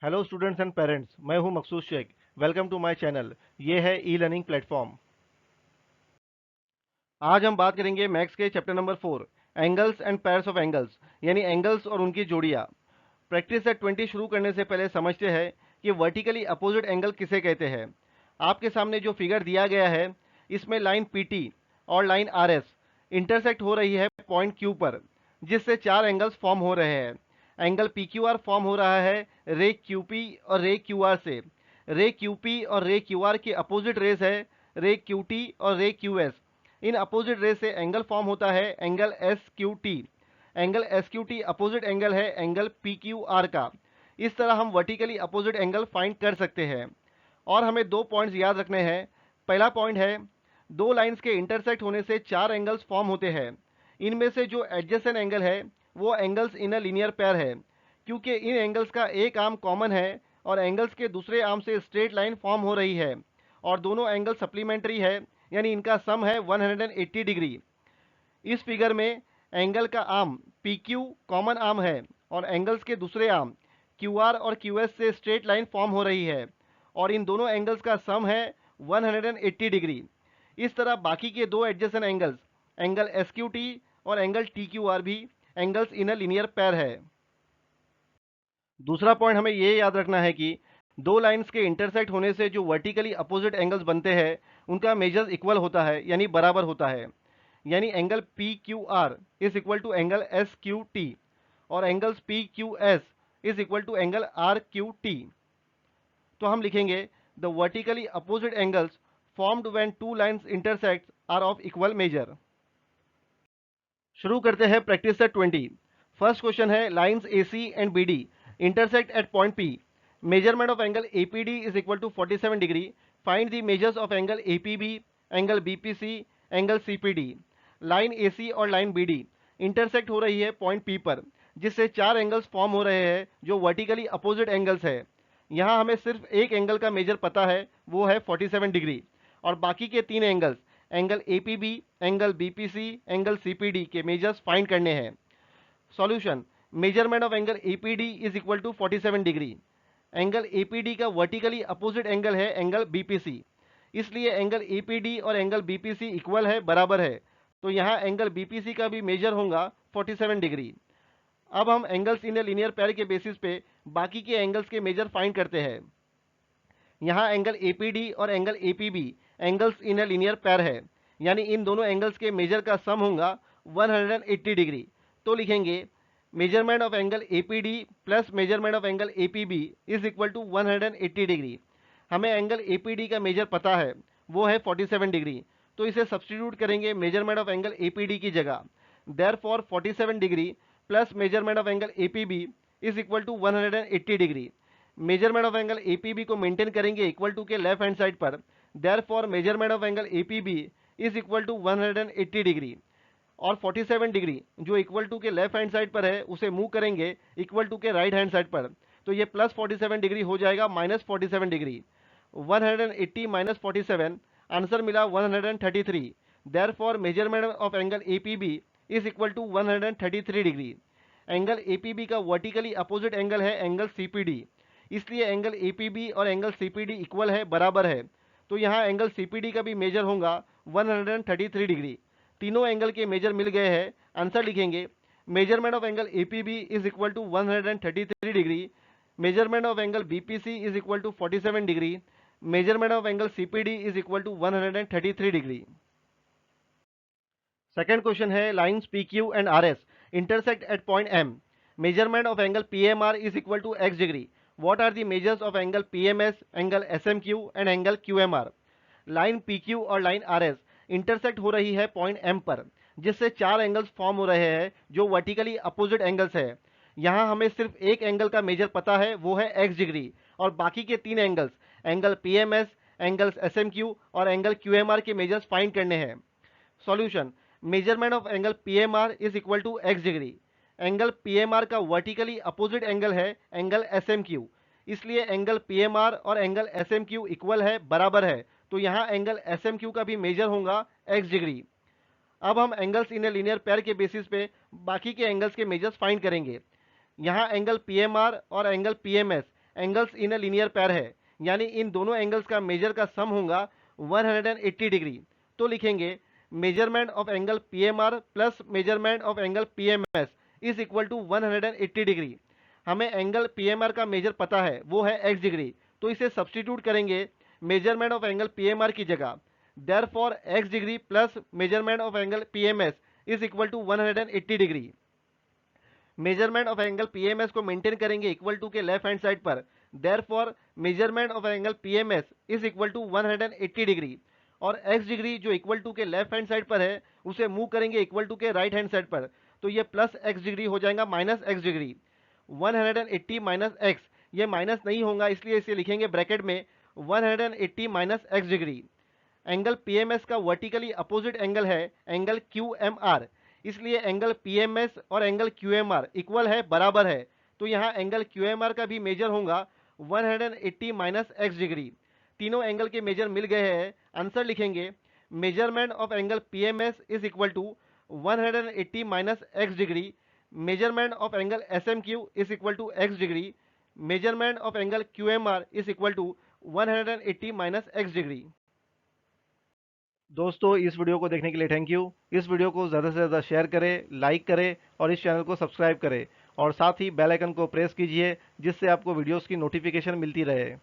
Hello students and parents, मैं हूं Maqsood Shaikh. Welcome to my channel. ये है ई लर्निंग प्लेटफॉर्म। आज हम बात करेंगे मैथ्स के chapter number 4, angles and pairs of angles, यानी एंगल्स और उनकी जोड़ियां। प्रैक्टिस सेट 20 शुरू करने से पहले समझते हैं कि वर्टिकली अपोजिट एंगल किसे कहते हैं। आपके सामने जो फिगर दिया गया है, इसमें लाइन पीटी और लाइन आरएस इंटरसेक्ट हो रही है पॉइंट क्यू पर, जिससे चार एंगल्स फॉर्म हो रहे हैं। Angle P Q are form हो रहा है रे क्यू पी और रे क्यू आर से। रे क्यू पी और रे क्यू आर की अपोजिट रेस है रे क्यू टी और रे क्यू एस। इन अपोजिट रेस से एंगल फॉर्म होता है angle S Q T. Angle S Q T opposite angle है एंगल पी क्यू आर का। इस तरह हम वर्टिकली अपोजिट एंगल फाइंड कर सकते हैं। और हमें दो पॉइंट्स याद रखने हैं। पहला पॉइंट है, दो लाइंस के इंटरसेक्ट होने से चार एंगल्स फॉर्म होते हैं। इनमें से जो एडजेसेंट एंगल है वो angles in a linear pair है, क्योंकि इन एंगल्स का एक आर्म कॉमन है और एंगल्स के दूसरे आर्म से स्ट्रेट लाइन फॉर्म हो रही है और दोनों एंगल सप्लीमेंट्री है, यानी इनका सम है 180 डिग्री। इस फिगर में एंगल का arm P Q common arm है और एंगल्स के दूसरे आर्म क्यू आर और क्यू एस से स्ट्रेट लाइन फॉर्म हो रही है और इन दोनों एंगल्स का सम है 180 डिग्री। इस तरह बाकी के दो adjacent angles, angle S Q T और एंगल टी क्यू आर भी angles in a linear pair है। दूसरा पॉइंट हमें ये याद रखना है कि दो लाइंस के इंटरसेक्ट होने से जो वर्टिकली अपोजिट एंगल्स बनते हैं उनका मेजर्स इक्वल होता है, यानी बराबर होता है। यानी angle P Q R is equal to angle S Q T और angles P Q S is equal to angle R Q T. तो हम लिखेंगे the vertically opposite angles formed when two lines intersect are of equal measure. शुरू करते हैं practice set 20। First question है, lines A C and B D intersect at point P. Measurement of angle A P D is equal to 47 degree. Find the measures of angle A P B, angle B P C, angle C P D. Line A C और line B D intersect हो रही है point P पर, जिससे चार angles form हो रहे हैं जो वर्टिकली अपोजिट एंगल्स है। यहाँ हमें सिर्फ एक एंगल का मेजर पता है, वो है 47 डिग्री, और बाकी के तीन angles, angle A P B, angle B P C, angle C P D के मेजर्स फाइंड करने हैं। Solution, measurement of angle A P D is equal to 47 degree. Angle A P D का vertically opposite angle है angle B P C, इसलिए angle A P D और angle B P C equal है, बराबर है। तो यहाँ angle B P सी का भी मेजर होगा 47 डिग्री। अब हम angles in a linear pair के बेसिस पे बाकी के एंगल्स के मेजर फाइंड करते हैं। यहाँ एंगल ए पी डी और angle A P B angles in a linear pair है, यानी इन दोनों एंगल्स के मेजर का सम होगा 180 डिग्री। तो लिखेंगे measurement of angle A P D plus measurement of angle A P B is equal to 180 degree. हमें एंगल ए पी डी का मेजर पता है, वो है 47 डिग्री, तो इसे सब्सटीट्यूट करेंगे measurement of angle A P D की जगह। Therefore 47 degree plus measurement of angle A P B is equal to 180 degree. Measurement of angle A P B को मेंटेन करेंगे इक्वल टू के left hand side पर। Therefore measurement of angle A P B is equal to 180 degree, और 47 degree जो equal to के left hand side पर है उसे मूव करेंगे इक्वल टू के राइट हैंड साइड पर, तो ये प्लस 47 डिग्री हो जाएगा माइनस 47 डिग्री। 180 माइनस 47, आंसर मिला 133। Therefore measurement of angle A P B is equal to 133 degree. Angle A P B का वर्टिकली अपोजिट एंगल है एंगल सी पी डी, इसलिए angle A P B और angle C P D equal है, बराबर है। तो यहाँ angle C P D का भी मेजर होगा 133 डिग्री। तीनों एंगल के मेजर मिल गए हैं। आंसर लिखेंगे measurement of angle A P B is equal to 133 degree, measurement of angle B P C is equal to 47 degree, measurement of angle C P D is equal to 133 degree. Second question है, lines P Q and R S intersect at point M. Measurement of angle P M R is equal to X degree. What are the measures of angle P M S, angle S M Q and angle Q M R. Line P Q और line R S intersect हो रही है point M पर, जिससे चार angles form हो रहे हैं जो वर्टिकली अपोजिट एंगल्स है। यहाँ हमें सिर्फ एक एंगल का मेजर पता है, वो है एक्स डिग्री, और बाकी के तीन angles, angle P M S, angle S M Q और एंगल क्यू एम आर के मेजर्स फाइंड करने हैं। Solution, measurement of angle P M R is equal to X degree. Angle P M R का vertically opposite angle है angle S M Q, इसलिए angle P M R और angle S M Q equal है, बराबर है। तो यहाँ angle S M Q का भी मेजर होगा एक्स डिग्री। अब हम angles in a linear pair के बेसिस पे बाकी के एंगल्स के मेजर्स फाइंड करेंगे। यहाँ एंगल पी एम आर और angle P M S angles in a linear pair है, यानी इन दोनों एंगल्स का मेजर का सम होगा 180 डिग्री। तो लिखेंगे measurement of angle P M R plus measurement of angle P M S is equal to 180 degree. हमें एंगल पी एम आर का मेजर पता है, वो है x डिग्री, तो इसे सब्सटीट्यूट करेंगे measurement of angle P M R की जगह। Therefore x degree plus measurement of angle P M S is equal to 180 degree. Measurement of angle P M S को मेंटेन करेंगे इक्वल टू के left hand side पर। Therefore measurement of angle P M S is equal to 180 degree, और x degree जो equal to के left hand side पर है उसे मूव करेंगे इक्वल टू के राइट हैंड साइड पर, तो ये प्लस x डिग्री हो जाएगा minus x degree. 180 minus x, ये माइनस नहीं होगा इसलिए इसे लिखेंगे ब्रैकेट में 180 minus x degree. Angle PMS का वर्टिकली अपोजिट एंगल है एंगल QMR, इसलिए एंगल PMS और एंगल QMR इक्वल है, बराबर है, तो यहाँ एंगल QMR का भी मेजर होगा 180 माइनस x डिग्री। तीनों एंगल के मेजर मिल गए हैं, आंसर लिखेंगे measurement of angle PMS is equal to 180 minus x degree, measurement of angle SMQ is equal to x degree, measurement of angle QMR is equal to 180 minus x degree. दोस्तों इस video को देखने के लिए thank you. इस video को ज़्यादा से ज़्यादा शेयर करें, लाइक करें और इस चैनल को सब्सक्राइब करें, और साथ ही बेल आइकन को प्रेस कीजिए जिससे आपको वीडियोस की नोटिफिकेशन मिलती रहे।